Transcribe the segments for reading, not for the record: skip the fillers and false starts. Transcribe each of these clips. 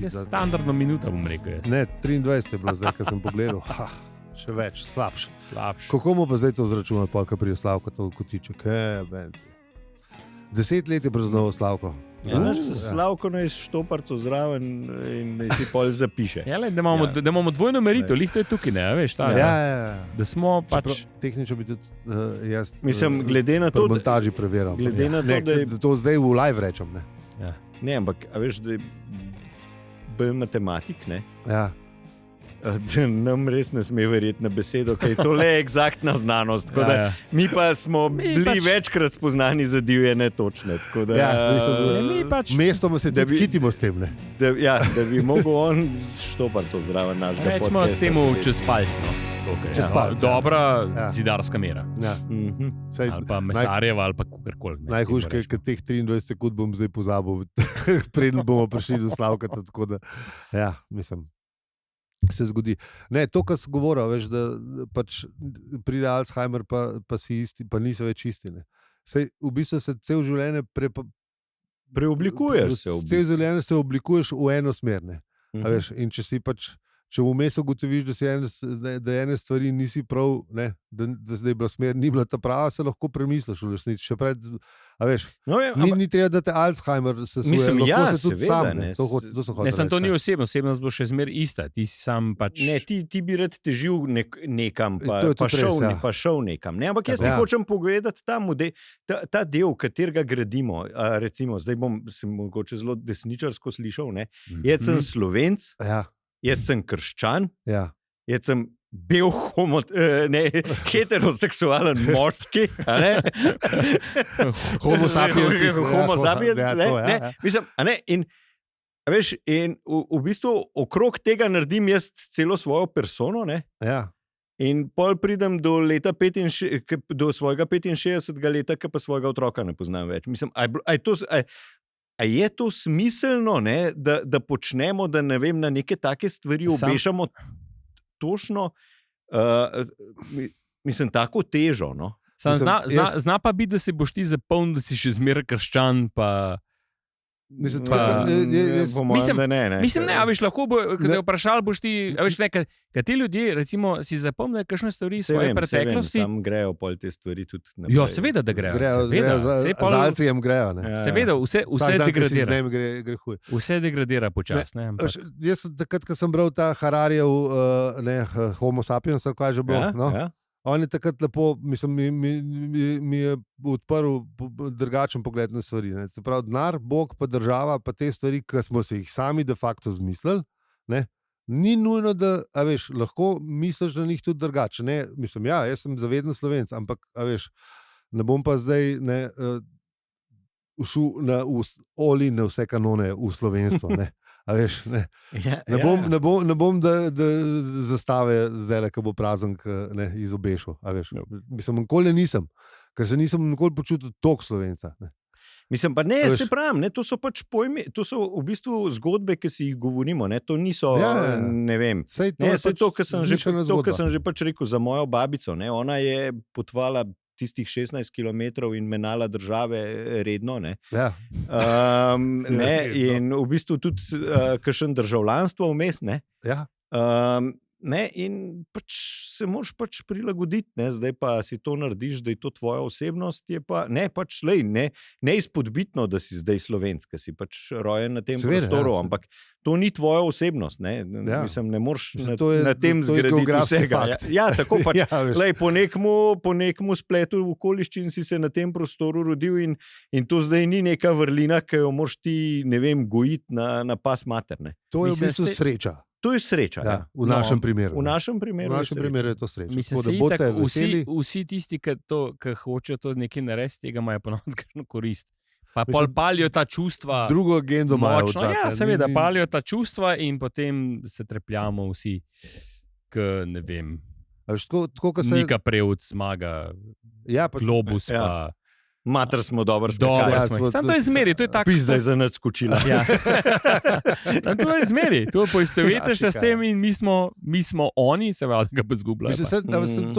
Standardno minuta, bom rekel. Ne, 23 je bilo zdaj, ko sem pogledal. Še več, slabše. Kako mu pa zdaj to zračunal, polka prije Slavka, to kotiček? 10 let je praznoval Slavko. Slavko naj štoparco zraven in si pol zapiše. Da imamo dvojno merito, lih to je tukaj, ne, veš, ta. Da smo pač... Tehnično bi tudi jaz glede na to, pri montaži preverjam. Glede na to, da je... To zdaj v live rečem, ne. Ne, ampak, a veš, da je bil matematik, ne? Ja. Da nam res ne sme verjeti na besedo, ker je to le eksaktna znanost. Mi pa smo bili večkrat spoznani za divje netočne. Mestoma se tudi kitimo s tem. Da bi mogel on z štoparco zraven našega podcasta. Rečemo temu čez palc. Čez palc. Dobra zidarska mera. Ali pa mesarjeva, ali pa kakorkoli. Najhujše je, ker teh 23 sekund bom zdaj pozabil, preden bomo prišli do Slavka. Tako da, mislim... se zgodi. Ne, to, kar se govori, veš, da pač pride Alzheimer, pa si isti, pa niso več isti. Sej, v bistvu se cel življenje preoblikuješ. Cel življenje se oblikuješ v eno smer. Veš, in če si pač, če vmes ugotoviš, da ene stvari nisi prav, ne, da zdaj bila smer, ni bila ta prava, se lahko premisliš v resnici. Še pred, veš, ni treba, da te Alzheimer sesuje. Mislim, lahko se tudi sam. To ni osebno, osebnost bo še zmer ista. Ti si sam pač... Ne, ti bi rad težil nekam, pa šel nekam. Ne, ampak jaz ti hočem pogledati ta del, katerega gradimo. Recimo, zdaj bom se mogoče zelo desničarsko slišal, ne. Jaz sem Slovenc, jaz sem krščan, jaz sem bel heteroseksualen moški, homo sapiens, mislim, in veš, in v bistvu okrog tega naredim jaz celo svojo persono, ne? In pol pridem do leta do svojega 65. leta, ki pa svojega otroka ne poznam več. Mislim, a je to smiselno, ne, da počnemo, da ne vem, na neke take stvari obešamo točno, mislim, tako težo, no. Zna pa biti, da se boš ti zapomnil, da si še zmeraj krščan, pa... Mislim, ne, a veš, lahko bo, kad je vprašal, boš ti, a veš, kad ti ljudje, recimo, si zapomnijo kakšne stvari svoje preteklosti. Sam grejo pol te stvari tudi naprej. Jo, seveda, da grejo. Z Alcijem grejo, ne. Seveda, vse degradira. Vse degradira počas, ne. Jaz, takrat, ko sem bral ta Hararijev, Homo sapiens, kaj že bilo, no? On je takrat lepo, mislim, mi je odprl drugačen pogled na stvari. Ne. Se pravi, denar, Bog, pa država, pa te stvari, ki smo se jih sami de facto zmislili, ne, ni nujno, da, a veš, lahko misliš na njih tudi drugače. Ne, mislim, jaz sem zaveden Slovenc, ampak, a veš, ne bom pa zdaj šel na vse kanone v slovenstvo, ne. A veš, ne. Ne bom da zastave zdaj, ko bo prazen, izobešil. A veš, mislim, nikoli nisem, ker se nisem nikoli počutil toliko Slovenca. Ne. Mislim, pa ne, se pravim, ne, to so pač pojmi, to so v bistvu zgodbe, ki si jih govorimo, ne, to niso, ne vem. To, kar sem že pač rekel za mojo babico, ne, ona je potvala tistih 16 kilometrov in menala države redno, ne. In v bistvu tudi kakšen državljanstvo vmes, ne. In pač se moraš pač prilagoditi, ne, zdaj pa si to narediš, da je to tvoja osebnost, je pa, ne, pač neizpodbitno, da si zdaj Slovenc, ker si pač rojen na tem prostoru, ampak to ni tvoja osebnost, ne, mislim, ne moreš na tem zgraditi vsega. Tako pač, po nekmu spletu okoliščin si se na tem prostoru rodil in to zdaj ni neka vrlina, ki jo moraš ti, ne vem, gojiti na pas mater, ne. To je v bistvu sreča. To je sreča. V našem primeru. V našem primeru je to sreča. Mislim, vsi tisti, ki hočejo to nekaj narediti, tega imajo ponovno kakšno korist. Pa palijo ta čustva. Drugo agendo imajo. Seveda, palijo ta čustva in potem se trepljamo vsi, ne vem, Nika Prevc zmaga, Globus pa... Mater smo dobro skakali. Sam to je zmeri, to je tako. Pizda je za nas skočila. Ja. To je zmeri, to poistovetiš se s tem in mi smo oni, se pravi, da ga bo zgubila. Mislim,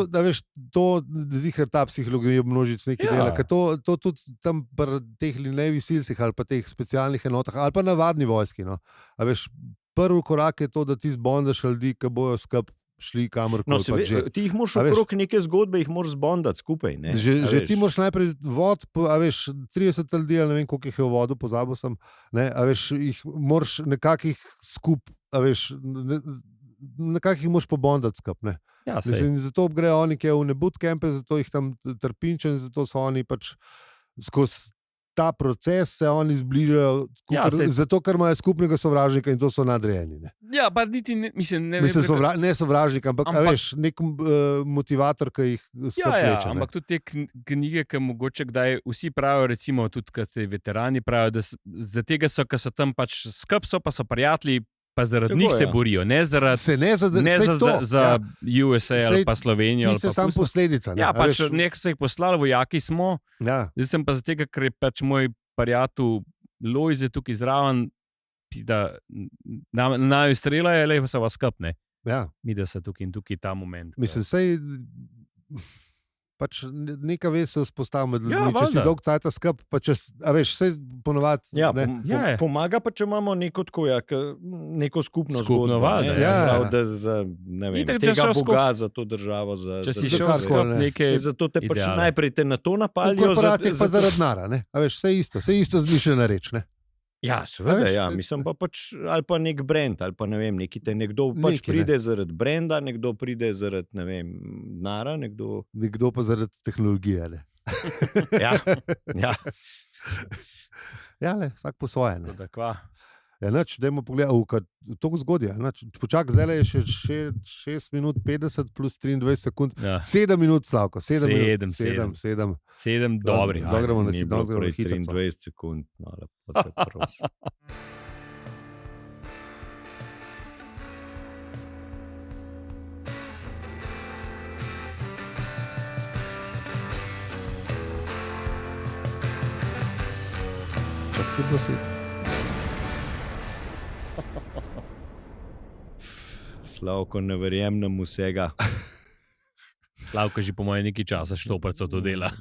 da veš, to zihar ta psihologija množic nekaj dela, ker to tudi tam pri teh linejevih silcih ali pa teh specialnih enotah ali pa navadni vojski, no. A veš, prvi korak je to, da ti zbondaš ljudi, ki bojo skup šli kamorkoli. No, ti jih moraš okrog neke zgodbe, jih moraš zbondati skupaj. Ne? Že ti moraš najprej vod, a veš, 30 ljudi, ne vem, koliko jih je v vodu, pozabil sem, ne, a veš, jih moraš nekakih skup, a veš, nekakih jih moraš pobondati skup, ne. Ja, mislim, zato grejo oni, ki je v bootcampe, zato jih tam trpinčen, zato so oni pač skozi ta proces se oni zbližajo, zato ker imajo skupnega sovražnika in to so nadrejeni. Ne? Ja, pa niti mislim, ne sovražnik, ampak veš, nek motivator, ki jih skrbleče. Ja, ampak tudi te knjige, ki mogoče kdaj vsi pravijo, recimo tudi, kad te veterani pravijo, da za tega so, ker so tam pač skrb so, pa so prijatelji, pa zaradi njih se borijo, ne za USA ali pa Slovenijo. Ti se sam posledica. Ja, pač nekaj so jih poslali, vojaki smo, zdaj sem pa za tega, ker je pač moj prijatelj Lojze tukaj zraven, da naju streljajo, lepo se vas skapne. Ja. Mi da se tukaj in tukaj ta moment. Mislim, sej pač neka vez se vzpostavi med ljudmi, če si dolg cajta skup, pa če, a veš, vse ponovati. Ja, pomaga pa, če imamo neko skupno zgodbo. Da za, ne vem, tega Boga za to državo. Če si šel skup nekaj zato te pač najprej te na to napalijo. V korporacijah pa zaradi nara, ne? A veš, vse isto zmišljena reč, ne? Ja, seveda, ja. Mislim pa pač, ali pa nek brand, ali pa ne vem, nekdo pač pride zaradi brenda, nekdo pride zaradi, ne vem, nara, nekdo pa zaradi tehnologije, ne. Ja. Ja, le, vsak po svoje, ne. Tako. Ja, nač, dajmo pogledati, to zgodja. Počak, zdaj je še 6 minut 50 plus 23 sekund. Ja. 7 minut, Slavko. 7 dobrih. Dobro, ni bilo prej 23 sekund. No, lepo te prosim. Čak si prosim. Slavko, ne verjemem vsega. Slavko že po mojem nekaj časa štoparcev to dela.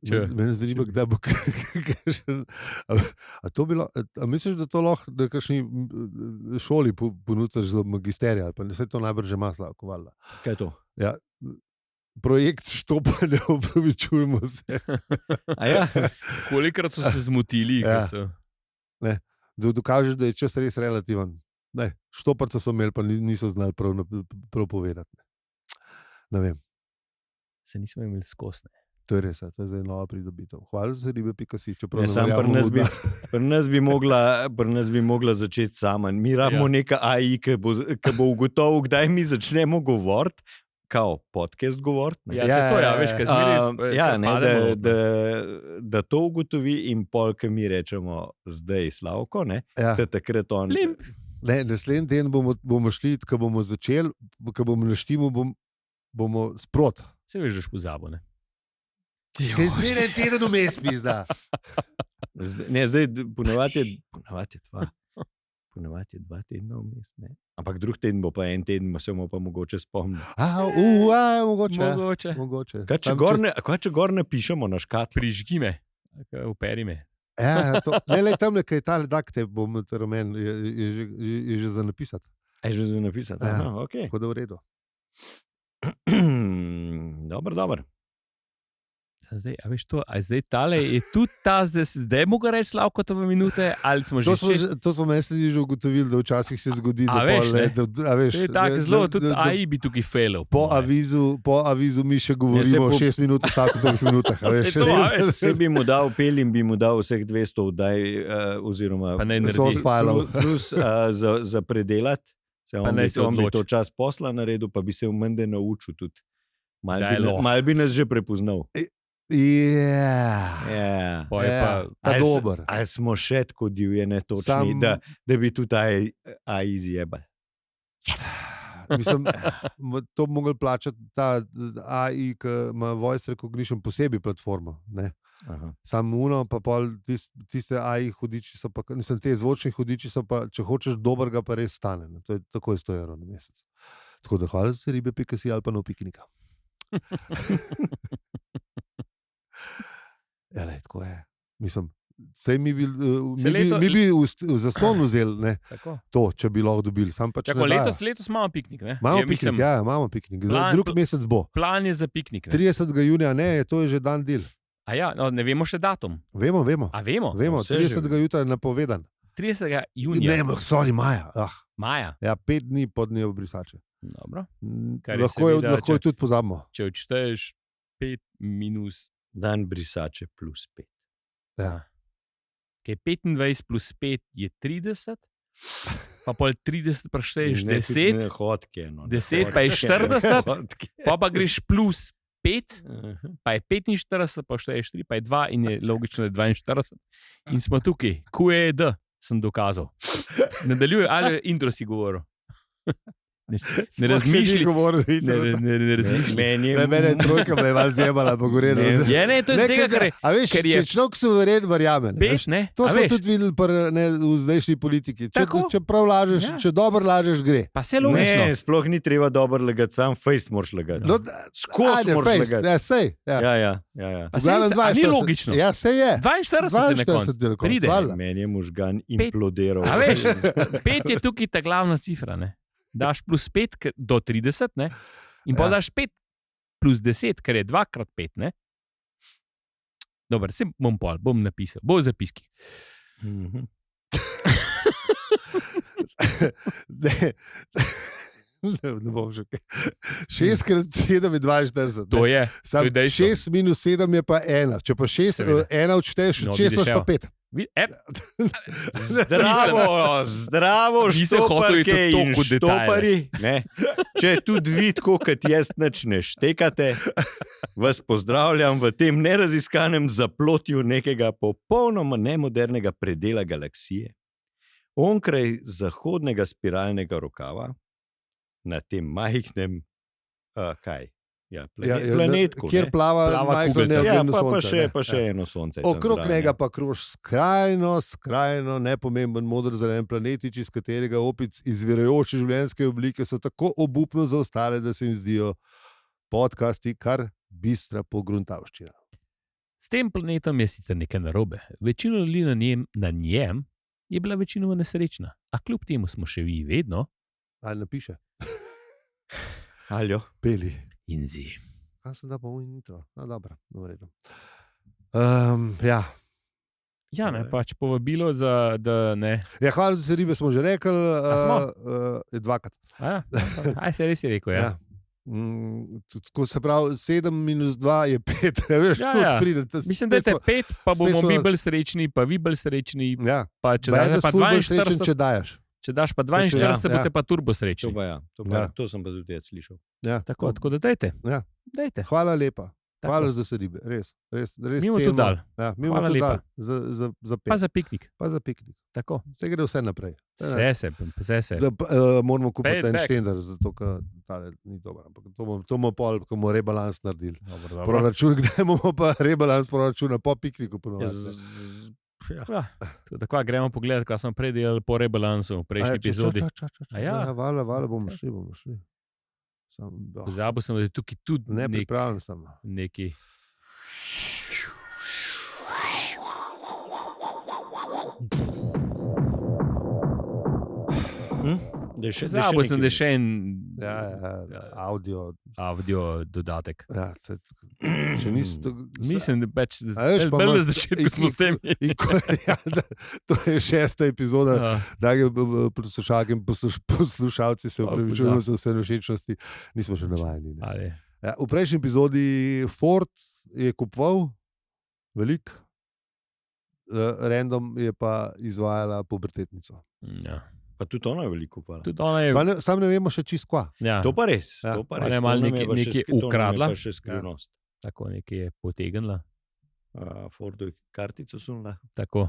Mene zanima, kdaj bo a to bilo, a misliš, da to lahko na kakšni šoli ponucaš za magisterij, ali pa ne, se to najbrž že ima, Slavko, valjda. Kaj je to? Ja, projekt štopanja, opravičujemo se. A ja? Kolikrat so se zmotili, ja. So... Ne. Da dokažeš, da je čas res relativen. Štoparca so imeli, pa niso znali prav povedati. Ne vem. Se nismo imeli skosne. To je res, to je zdaj nova pridobitev. Hvala za ribe.si. Pri nas bi mogla začeti sama. Mi rabimo neka AI, ki bo ugotovil, kdaj mi začnemo govoriti. Kao podcast govoriti. Da to ugotovi in pol, ki mi rečemo zdaj Slavko, da takrat on... Naslednji teden bomo šli, ko bomo začeli, ko bomo naštimo, bomo sprot. Se veš, že pozabo, ne? Kaj zmeraj teden vmes pizda. Zdaj ponovati je dva. Ponovati je 2 tedna vmes, ne? Ampak drug teden bo pa 1 teden, se bomo pa mogoče spomniti. Mogoče. Kaj če gor napišemo na škatlo? Prižgi me, uperi me. Ja, tam nekaj je ta ledak, te bom rumen, je že za napisati. Je že za napisati, aha, okej. Tako da v redu. Dobro. Zdaj, a veš to, a zdaj tale je tudi ta, zdaj mogo reči Slavko to v minute, ali smo že... To smo meni že ugotovili, da včasih se zgodi, da veš, to je tako zelo, tudi AI bi tukaj failal. Po avizu mi še govorimo 6 minut, vsako 2 minutah. Vse bi mu dal pel in bi mu dal vseh 200 vdaj, oziroma plus za predelati. On bi to čas posla naredil, pa bi se v mende naučil tudi. Mal bi nas že prepoznal. Ja, dober. Ali smo še tako divje, ne točni, da bi tudi AI izjebali? Yes. Mislim, to bi mogli plačati ta AI, ki ima voice recognition posebej platformo. Samo uno, pa pol tiste AI hudiči so pa, mislim, te zvočni hudiči so pa, če hočeš dobrega, pa res stane. To je tako 100 evrov na mesec. Tako da hvala za ribe.si ali pa no piknika. Lej, tako je. Mislim, sej mi bi zaston vzeli to, če bi lahko dobili. Letos imamo piknik. Imamo piknik. Drug mesec bo. Plan je za piknik. 30. junija, to je že dan del. Ne vemo še datum. Vemo. Vemo? 30. jutra je napovedan. 30. junija. Ne, sorry, maja. Maja. Ja, 5 dni po dnevu brisače. Dobro. Lahko je tudi pozabimo. Če odšteješ 5 minus dan brisače plus 5. Ja. 25 plus 5 je 30, pa pol 30 prešteješ 10, 10 pa je 40, pa greš plus 5, pa je 45, pa šteješ 3, pa je 2 in je logično, da je 42. In smo tukaj, QED sem dokazal. Nadaljuj, ali intro si govoril. Ne razmišljaj. Mene je trojka, me je malo zjebala, pa gore. To je tega, kar je. A veš, če človek suveren verjame. To smo tudi videli v zdajšnji politiki. Če prav lažeš, če dobro lažeš, gre. Pa se logično. Ne, sploh ni treba dobro lagati, sam fejst moraš lagati. Skozi moraš lagati. Ja, sej. Ja. Pa se ni logično. Ja, sej je. 42 pride. Meni je možgan implodiral. A veš, 5 je tukaj ta glavna cifra, ne? Daš plus 5 do 30, ne? In pa daš 5 plus 10, kar je 2 krat 5, ne? Dobar, se bom napisal, bo v zapiski. Ne bom že kaj. 6 krat 7 je 42. To je. 6 minus 7 je pa 1. Če pa 1 odšteješ, 6 imaš pa 5. Zdravo, štoparke in štopari. Če tudi vi, tako kot jaz, nič ne štekate, vas pozdravljam v tem neraziskanem zaplotju nekega popolnoma nemodernega predela galaksije. Onkraj zahodnega spiralnega rokava, na tem majhnem, planetku, kjer plava majhno neobjemno sonce. Pa še eno sonce. Okrog njega pa krož skrajno nepomemben modro-zelen planetič, iz katerega opic izvirajoče življenjske oblike so tako obupno zaostale, da se jim zdijo podcasti kar bistra pogruntavščina. S tem planetom je sicer nekaj narobe. Večina ljudi na njem je bila večinoma nesrečna, a kljub temu smo še vi vedno. Ali napiše? Aljo. Peli. Inzi. Kaj sem da pa v intro? Dobro, v redu. Ja, ne, pač povabilo za, da ne. Ja, hvala za ribe, smo že rekli. Dvakrat. Aj se res je rekel, ja. Tako se pravi, 7 minus 2 je 5. Veš, pride, mislim, da je 5, pa bomo mi bolj srečni, pa vi bolj srečni. Ja. Pa če daš pa 42, če dajaš. Če daš pa 42, boste pa turbo srečni. To sem pa tudi jaz slišal. Ja, tako da dajte. Ja. Dajte. Hvala lepa. Hvala za se ribe, res mimo tudi dal. Ja, mimo tudi dal. Za pa za piknik. Tako. Se gre vse naprej. Vse se. Moramo kupiti en štender, zato ker tale ni dobro. To bomo pol, ko bomo rebalans naredili. Proračun, kdaj bomo pa rebalans proračuna po pikniku ponovati. Tako gremo pogledati, kaj smo prej delali po rebalansu v prejšnji epizodi. Hvala, bomo šli. Pozabil sem, da je tukaj tudi nepripravljen sem. Neki. Pozabil sem, da je še en audio dodatek. Ja, mislim, da več na začetku smo s tem. To je 6. epizoda. Dragi poslušalke in poslušalci, se upravičujem za vse všečnosti, nismo še navajeni. V prejšnji epizodi Ford je kupoval veliko, Random je pa izvajala pubertetnico. Ja. Pa tudi ona je veliko upala. Sam ne vemo še čist kva. Ja. To pa res. Ona je malo nekaj ukradla. Še skrivnost. Tako nekaj je potegnila. Fordu kartico sunila. Tako.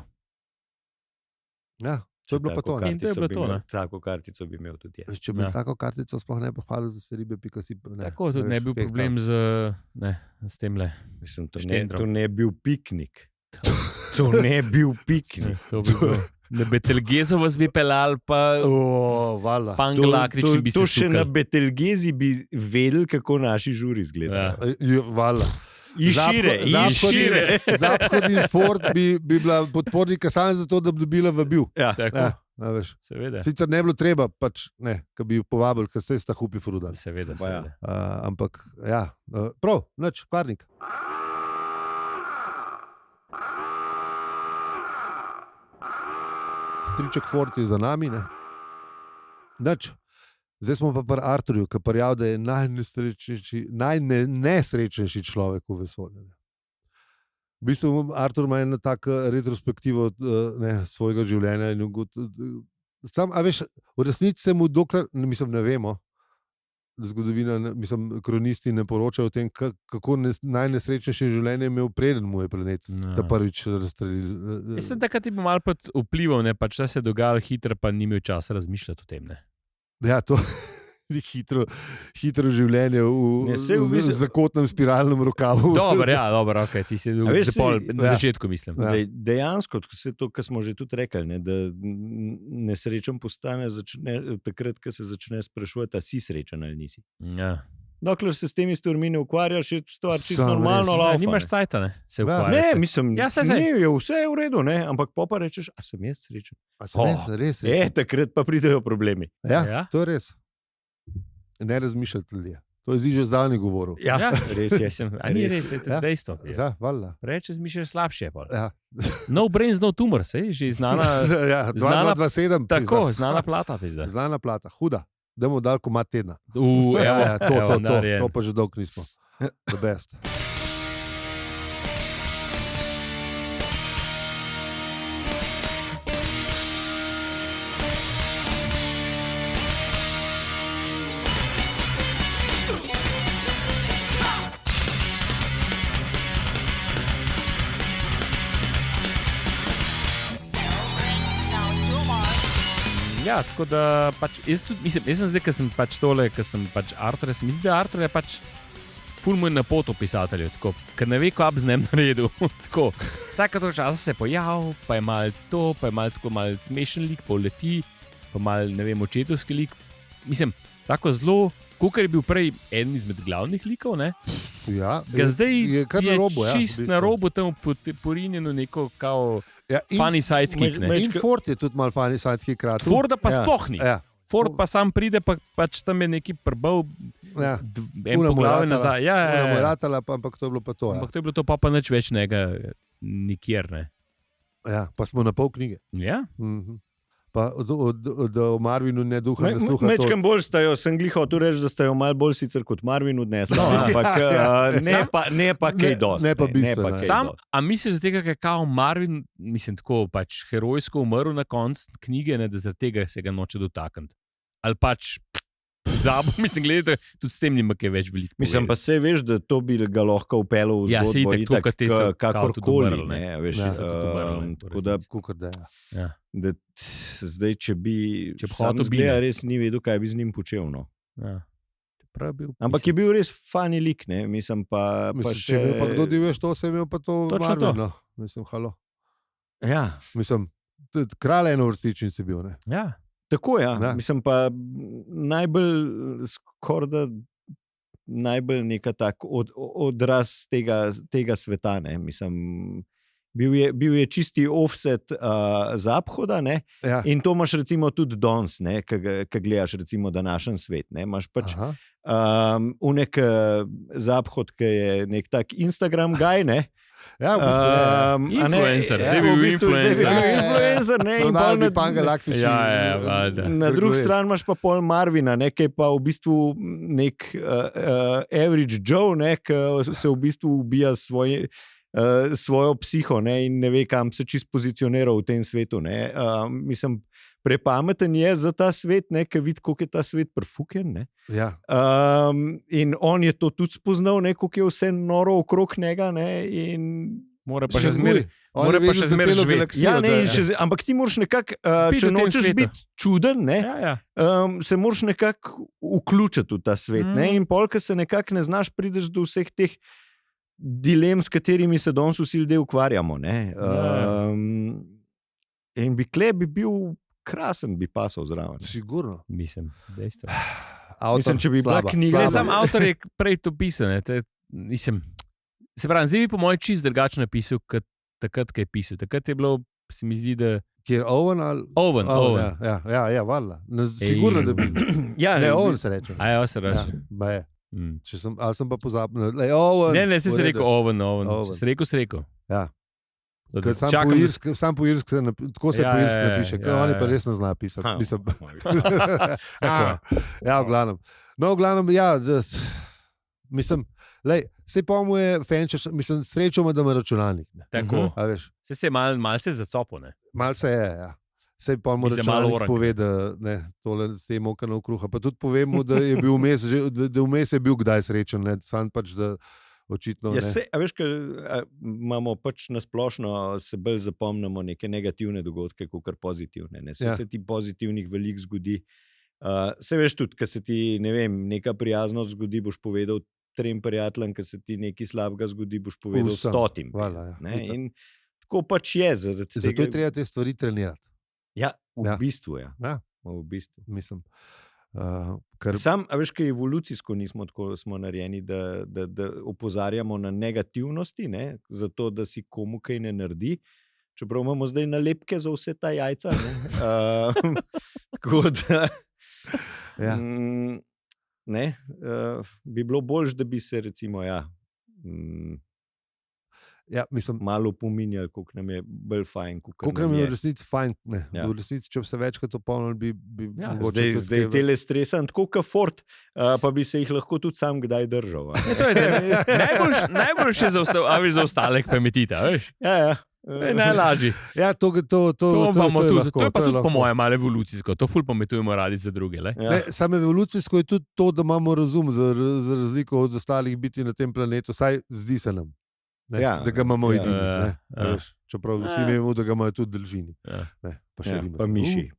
Ja, To je bilo pa to. In to je bilo to. Tako kartico bi imel tudi jaz. Če bi tako kartico sploh ne pohvalil, da se ribe.si. Tako tudi ne bi bil problem s tem le. Mislim, to ne bi bil piknik. To ne bi bil piknik. To bi bilo. Na Betelgezu vas bi pelal, pa Pangalaktični bi se to še na Betelgezi bi vedeli, kako naši žuri izgledajo. Vala. Šire. Zahodni Ford bi bila podpornika samo zato, da bi dobila vabil. Ja. Seveda. Sicer ne bi bilo treba, ko bi povabili, ker se sta hupi frudali. Seveda. Ampak, prav, nič, kvarnik. Striček Ford je za nami, ne? Nič. Zdaj smo pa pri Arturju, ki prijavlja, da je najnesrečnejši človek v vesolju. V bistvu Artur ima eno tako retrospektivo svojega življenja. V resnici se mu dokler, ne vemo, zgodovina, kronisti ne poročajo o tem, kako najnesrečnejše življenje imel preden mu je planet ta prvič razstrelil. Mislim, da ti bo malo vplival, pač da se je dogajalo hitro, pa ni imel časa razmišljati o tem. Ja, to je hitro življenje v zakotnem spiralnem rokavu. Dobro, ok, ti si na začetku mislim. Dejansko, to, kar smo že tudi rekli, da nesrečen postane takrat, ko se začne sprašovati, si srečen ali nisi. Ja. Dokler se s temi stvarmi ne ukvarjaš, je stvar čisto normalno laufa. Nimaš cajta, se ukvarjaš. Ne, mislim, vse je v redu, ampak pa rečeš, a sem jaz srečen. Res. Takrat pa pridejo problemi. Ja, to je res. Ne razmišljati ljudje. To je že zdavni govoril. Ja, res je. Ni res, je to dejstvo. Ja, valjda. Preveč razmišljaš slabše. Ja. No brains, no tumor, že znana. 227. Tako, znana plata. Znana plata, huda. Damo dal komad tedna. Ja, to pa že dolgo nismo. The best. Ja, tako da pač, jaz sem zdaj, ker sem Artur, se mi zdi, da Artur je pač ful moj na pot v pisatelju, ker ne ve, kaj bi z njim naredil. Vsaka to časa se je pojavil, pa je malo to, pa je malo smešen lik, pa uleti, pa malo, ne vem, očetovski lik. Mislim, tako zelo, kakor je bil prej eden izmed glavnih likov, ne? Ja, zdaj je čist na robu tam porinjeno neko kao funny sidekick. In Ford je tudi malo funny sidekick. Forda pa sploh ni. Ford pa sam pride, pač tam je neki prbal, en poglavje nazaj. Ona mu je ratala, ampak to je bilo pa to. Ampak to je bilo to pa nič več nikjer, ne. Ja, pa smo na pol knjige. Ja. Pa da o Marvinu ne duha ne suha. Mečkam bolj stajo, sem gliho tu reči, da stajo malo bolj sicer kot Marvinu dnesla, ampak ne pa kaj dosti. Ne pa bistveno. Sam, a misliš za tega, kaj kao Marvin, mislim tako, pač herojsko umrl na koncu knjige, da zaradi tega se ga noče dotakniti. Ali pač mislim, gledajte, tudi s tem nima kaj več veliko. Mislim, pa se veš, da to bi ga lahko upelo v zgodbo itak, kakorkoli. Zdaj, če bi sam zgleda, res ni vedel, kaj bi z njim počel. No. Ja. Ampak je bil res funny lik, ne? Mislim, pa če bi pa kdo diveš to, se imel pa to Marvin. Mislim, halo. Ja. Mislim, kralj eno vrstičnici bil, ne? Ja. Tako, ja. Mislim pa najbolj neka tak odraz tega sveta, ne. Mislim, bil je čisti offset Zaphoda, ne. Ja. In to imaš recimo tudi danes, ne, ko gledaš recimo današnji svet, ne. Imaš pač unek Zaphod, ki je nek tak Instagram guy, ne. Ja, influencer, zdaj bi bil influencer, ne, in pol bi Pangalaktični. Na drugi strani imaš pa pol Marvina, ne, ki je pa v bistvu nek average Joe, ne, ki se v bistvu ubija svojo psiho, ne, in ne ve, kam se čist pozicioniral v tem svetu, ne. Mislim, prepameten je za ta svet, ne, ki vidi, koliko je ta svet prefuken, ne. Ja. In on je to tudi spoznal, ne, koliko je vse noro okrog njega, ne, in Mora pa še zmeraj živeti. Ja, ampak ti moraš nekako, če nočeš biti čuden, ne, se moraš nekako vključiti v ta svet. Ne, in pol, ko se nekako ne znaš, prideš do vseh teh dilem, s katerimi se danes vsi ljudje ukvarjamo. Ne. In bi bil krasen, bi pasal zraven. Sigurno. Mislim, dejstvo. Mislim, če bi bila knjiga. Sam avtor je prej to pisal. Se pravi, zdaj bi po mojem čist drugače napisal, kot takrat, ko je pisal. Takrat je bilo, se mi zdi, da... Kjer Owen ali... Owen. Ja, valjda. Sigurno, da bi... Ja, ne, Owen se reče. Ja, se reče. Ja, ali sem pa pozabil. Ne, si se rekel Owen. Se rekel. Ja. Sam po irski, tako se po irski napiše, ker oni pa res ne znajo pisati. Ja, v glavnem. No, v glavnem, ja, mislim, sej pa mu je Fenčer, mislim, srečo ima, da ima računalnik. Tako. Se je mal se zacopil, ne? Mal se je, ja. Sej pa mu računalnik pove, da ne, tole s tem okano kruha. Pa tudi povemo, da je bil vmes je bil kdaj srečen, ne, sam pač, da očitno ne. A veš, ker imamo pač nasplošno, se bolj zapomnimo neke negativne dogodke, kot pozitivne. Ne. Se ti pozitivnih veliko zgodi. Se veš tudi, ko se ti, ne vem, neka prijaznost zgodi, boš povedal 3 prijateljem, ko se ti nekaj slabega zgodi, boš povedal 100. In tako pač je. Zato je treba te stvari trenirati. Ja, v bistvu. Mislim. Sam, a veš, kaj evolucijsko nismo tako smo narejeni, da opozarjamo na negativnosti, ne, zato da si komu kaj ne naredi. Čeprav imamo zdaj nalepke za vse ta jajca. Tako da bi bilo boljše, da bi se recimo mislim, malo pominjali, koliko nam je bolj fajn. Koliko nam je v resnici fajn. V resnici, če bi se večkrat opomnili, bi zdaj tele stresan, tako kot Ford, pa bi se jih lahko tudi sam kdaj držal. Najboljše za ostale kmetita, veš? Ja. Najlažji. Ja, to je lahko. To je pa tudi po mojem malo evolucijsko. To ful pametujemo radi za druge. Samo evolucijsko je tudi to, da imamo razum za razliko od ostalih biti na tem planetu. Saj zdi se nam, da ga imamo edini. Čeprav vsi vemo, da ga imajo tudi delfini. Pa miši.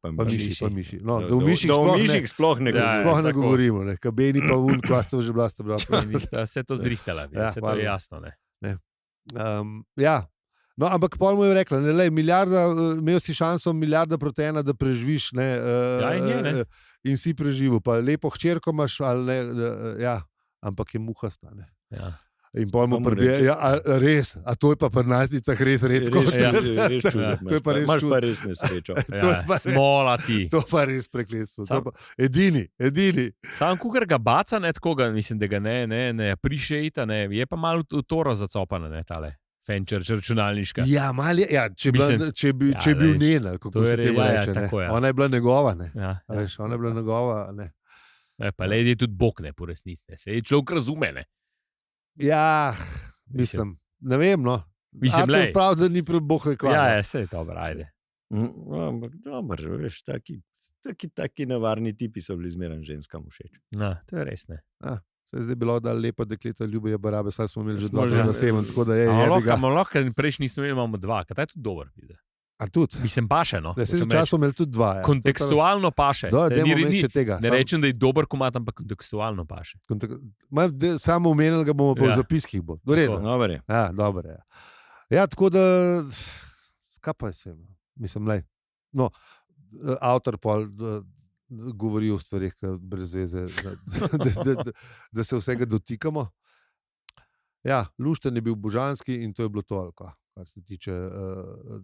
No, da v miših sploh ne govorimo. Kabeni pa un, kva ste že bila. Vse to zrihtala, vse to je jasno. Ja. No, ampak pol mu je rekla, imel si šanso milijarda proti 1, da preživiš, in si preživel, pa lepo hčerko imaš, ali ne, ampak je muhasta, ne. Ja. In pol mu prebije, res, a to je pa pri najstnicah res redko. Res čudno, imaš pa res nesrečo. Smola ti. To pa res prekletstvo. Edini. Sam kukar ga baca, ne tako ga, mislim, da ga ne prišejta, ne, je pa malo v toro zacopana, ne, tale. Fenčer, računalniška. Ja, če bi bil njen, kako se temu reče. Ona je bila njegova, ne. Ona je bila njegova, ne. Pa led je tudi Bog, ne, po resnici. Se je človek razume, ne. Ja, mislim, ne vem, no. Mislim, to prav, da ni pred Bog rekla. Ja, se je dobro, ajde. Dobro, veš, taki nevarni tipi so bili zmeraj ženskam všeč. No, to je res, ne. Se je zdaj bilo, da lepa dekleta ljubijo barabe, saj smo imeli že 2 tako da je. Lahko, prejšnji nismo imeli, imamo 2, kaj je tudi dober. A tudi? Mislim, paše, no. Čas smo imeli tudi 2. Kontekstualno paše. Tega. Ne rečem, da je dober komat, ampak kontekstualno paše. Samo omenili ga bomo pa v zapiskih. Dobre. Ja, dobro je. Ja, tako da, kaj pa je sve? Mislim, no, avtor pol govori o stvarih, brez veze, da se vsega dotikamo. Ja, lušten je bil božanski in to je bilo to,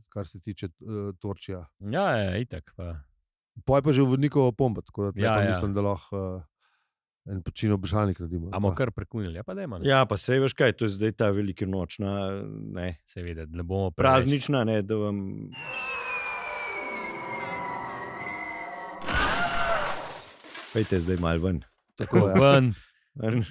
kar se tiče Torčija. Ja, itak. Poj pa že v vodnikovo pompa, tako da mislim, da lahko en počino božanik naredimo. Amo kar prekunili, ja pa dajmo. Ja, pa sej veš kaj, to je zdaj ta velika nočna, ne. Seveda, ne bomo praznična, ne, da vam... Pejte zdaj malo ven. Tako, ven.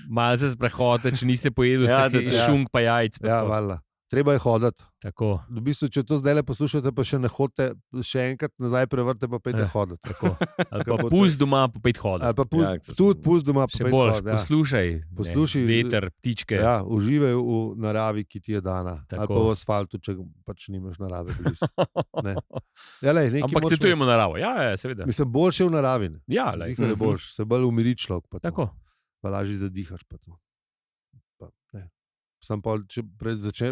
Malo se sprehode, če niste pojedli vseh šunk pa jajc. Ja, valjda. treba je hoditi. Tako. V bistvu, če to zdaj le poslušate, pa še ne hodite, še enkrat nazaj prevrte, pa pejte hoditi. Tako. Ali pa pust doma, pa pejte hoditi. Ali pa pust doma, pa pejte hoditi. Poslušaj veter, ptičke. Ja, uživaj v naravi, ki ti je dana. Tako. Ali pa v asfaltu, če pač nimaš narave. Ampak se tujemo naravo. Ja, seveda. Mislim, boljše v naravi. Ja, Zihar je boljš, se bolj umiri človek. Tako. Pa lažje zadihaš.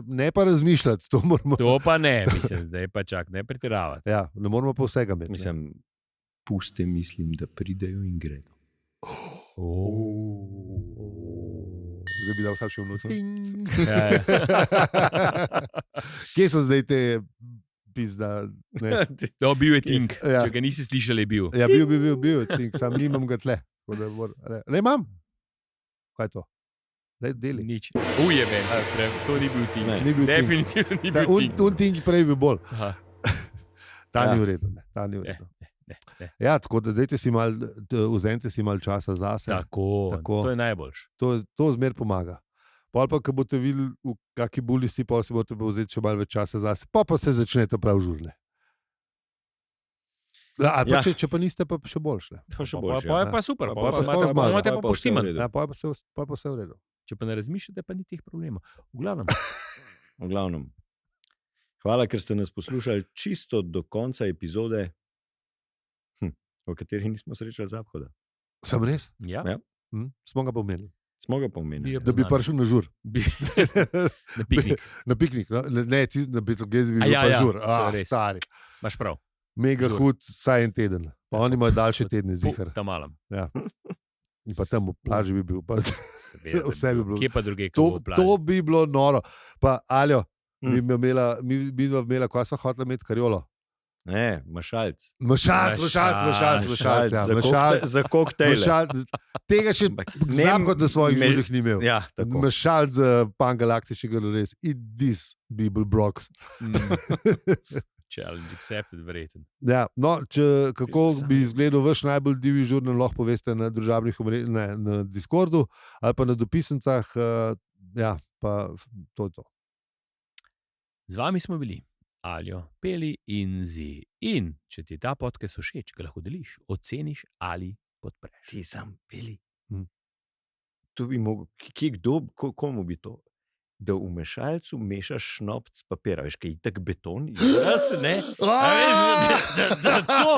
Ne pa razmišljati, to moramo. To pa ne, mislim, da je pa čak, ne pretiravati. Ja, ne moramo pa vsega imeti. Mislim, puste mislim, da pridejo in gredo. Zdaj bi dal vsak še vnut. Kje so zdaj te pizda? To bil je Tink, če ga nisi slišali, je bil. Ja, bil je Tink, sam nimam ga tle. Ne imam? Kaj je to? Nič. Ujebe, to ni bil Tink. Definitivno ni bil Tink. Un Tink prej bil bolj. Ta ni v redu. Ja, tako da vzemite si malo časa zase. Tako, to je najboljš. To zmer pomaga. Pol pa, ko boste videli, v kaki buli si, pol si boste vzeti še malo več časa zase, pa se začnete prav žurne. Če pa niste, pa še boljše. Pa je pa super, pa imate pa poštiman. Pa je pa vse v redu. Če pa ne razmišljate, pa ni teh problemov. V glavnem. Hvala, ker ste nas poslušali čisto do konca epizode, o kateri nismo srečali zahoda. Sem res? Ja. Smo ga pomeni. Da bi prišel na žur. Na piknik. Na piknik. Ne, na Betelgezi bi bil pa žur. Stari. Imaš prav. Mega hud, saj en teden. Pa oni imajo daljše tedne, zihar. Tam malem. Ja. In pa tam v plaži bi bil. Vse bi bilo. Kje pa druge, to bi bilo noro. Pa, Aljo, bi imela, ko sva hotela imeti kariolo? Ne, mašalc. Mašalc. Za koktejle. Tega še zapko do svojih življenj ni imel. Ja, mašalc za pangalaktičnega res. Eat this, Bible Brocks. Challenge accepted, verjeten. Ja, no, kako bi izgledal vaš najbolj divji žurnal, lahko poveste na družabnih omrežjih, na Discordu ali pa na dopisnicah. Ja, pa to je to. Z vami smo bili Aljo, Peli in Zi. In če ti ta podcast všeč, ga lahko deliš, oceniš ali podpreš. Ti sam, Peli. To bi mogel, komu bi to? Da v mešalcu mešaš šnopc papira. Veš, kaj je tak beton? Jaz ne. A veš, da to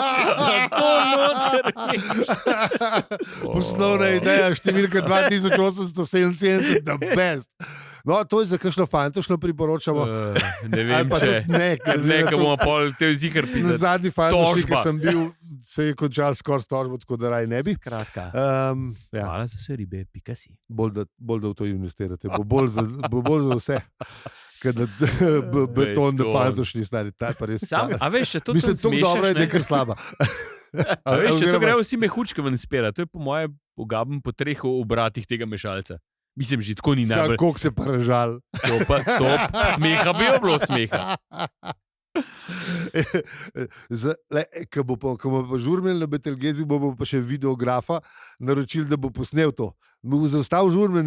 noter mešaš. Poslovna ideja, številka 2877, the best. No, to je za kakšno fantošno priporočamo. Ne vem, če. Nekaj bomo pol te zikar pisati. Na zadnji fantoški, ki sem bil, se je končal skoraj s tožbo, tako da raj ne bi. Skratka. Hvala za vse ribe, pika si. Bolj da v to investirate, bo bolj za vse. Kada beton, da fantošni stari. A veš, če to mislim, to dobro je, da je kar slaba. A veš, če to grejo vsi mehučke ven spera, to je po moje pogabem po 3 obratih tega mešalca. Mislim, že tako ni najbolj. Sam koliko se pa ražal. To smeha bi bilo smeha. Ko bomo pa žurmeli na Betelgezi, bomo pa še videografa naročili, da bo posnel to. Bo zaostal žurmen,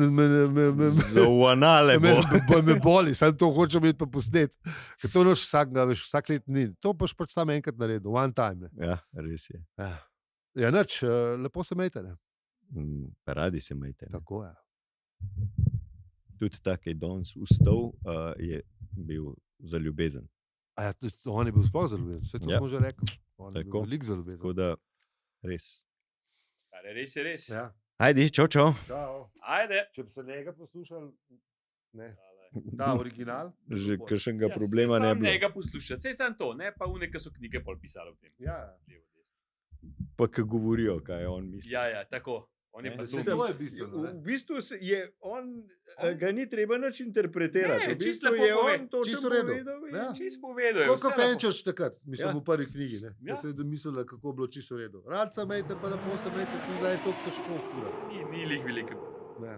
me boli, sam to hočem imeti pa posnet. Ker to noš vsak let ni. To pač samo enkrat naredil, one time. Ja, res je. Ja, nič, lepo se mejte. Radi se mejte. Tako je. Tudi tak je danes vstal, je bil za ljubezen. Ja, on je bil sploh za ljubezen, vse to smo že rekli. On je bil velik za ljubezen. Tako da, res. Res je res. Ja. Ajde, čau. Ajde. Če bi se njega poslušali, ne. Ta original. Že kakšnega problema ne bi bilo. Njega poslušati, sej sam to, ne pa uneka so knjige pol pisali v tem. Ja. Pa ko govorijo, kaj on misli. Ja, tako. On je pa to je bistveno. V bistvu je on, ga ni treba nič interpretirati. Ne, čisto lepo je on to, če povedal. Čisto povedal. Koliko Fenčoč takrat, mislim v prvi knjigi, ne? Jaz sem mislila, kako bilo čisto redo. Radca mejte, pa lepo se mejte, tudi da je to težko kurati. Ni lih veliko. Ne.